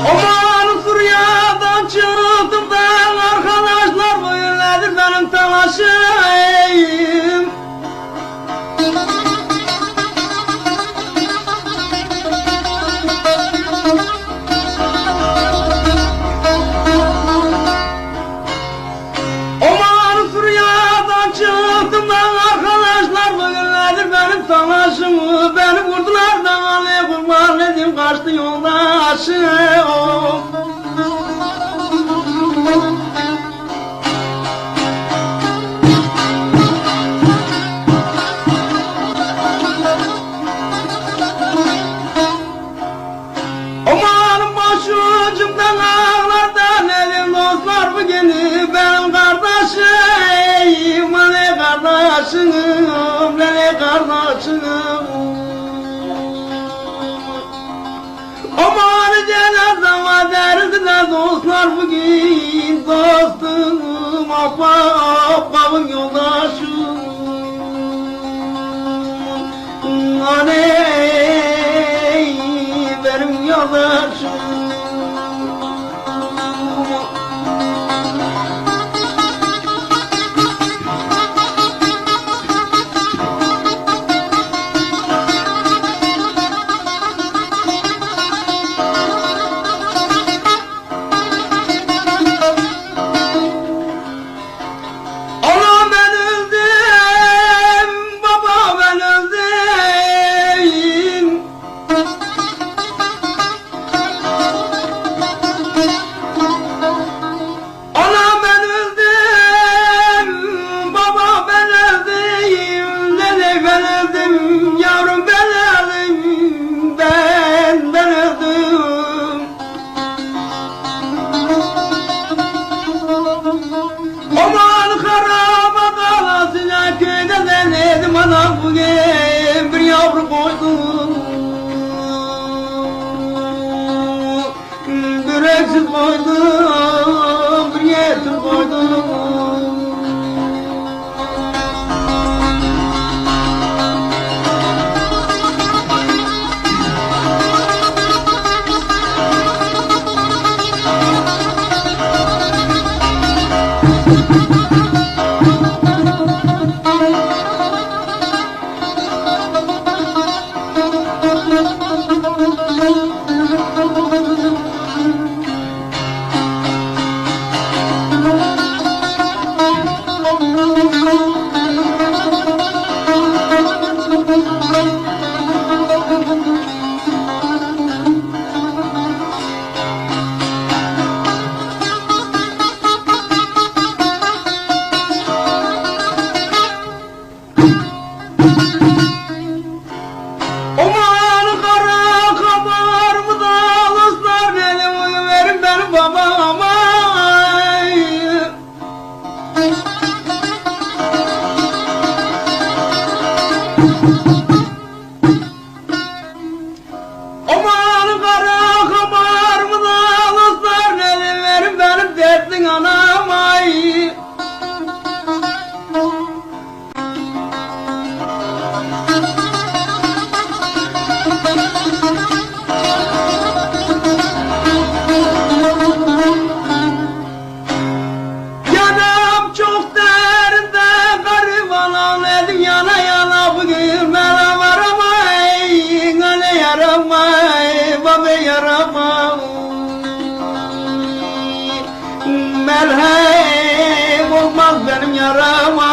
Aman Suriye'den çıktım da arkadaşlar bu günlerdir benim telaşım. Aman Suriye'den çıktım da arkadaşlar bu günlerdir benim telaşım. Beni vurdular da Ali kurban edeyim kaçtı yoldaşım. Aman başucumdan ağlardan elim dostlar bu gene benim kardeşim, ne kardeşim, ne kardeşim. Aman cenazama derdiler dostlar bugün dostum, ahbabım yoldaşım. Aney benim yoldaşım. Ana ben öldüm, baba ben öldüm. Ana ben öldüm, baba ben öldüm, nene ben öldüm, yavrum ben öldüm, ben öldüm. Aman karama kalasına köyde denedim anam bugün bir yavru koydum. Bir eksik koydum, bir yetim koydum. Aman kara kabar mı da alışlar benim uyu verin benim babama. Aman kara kabar mı da alışlar benim verin benim dertlin anam ay. Yanam çok derinde gariban ağladım yana yana bugün bana varamay, ne yaramay, baba yaramay. Merhem olmaz benim yarama.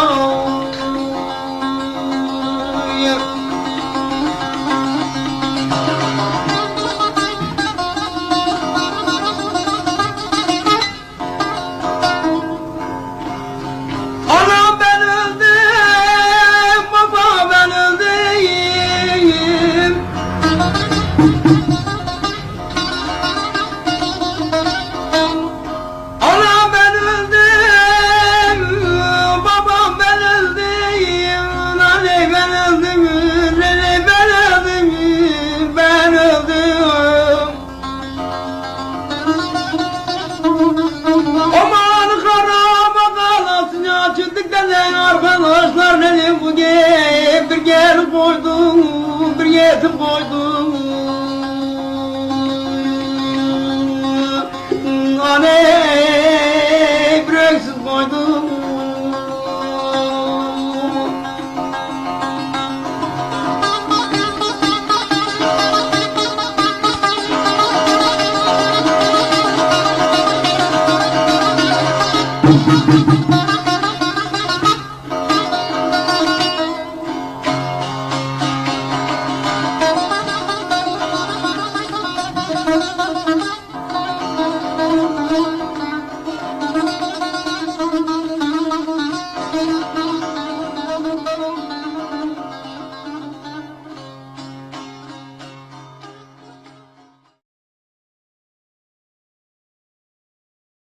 yüreksiz koydum. Aney yüreksiz koydum.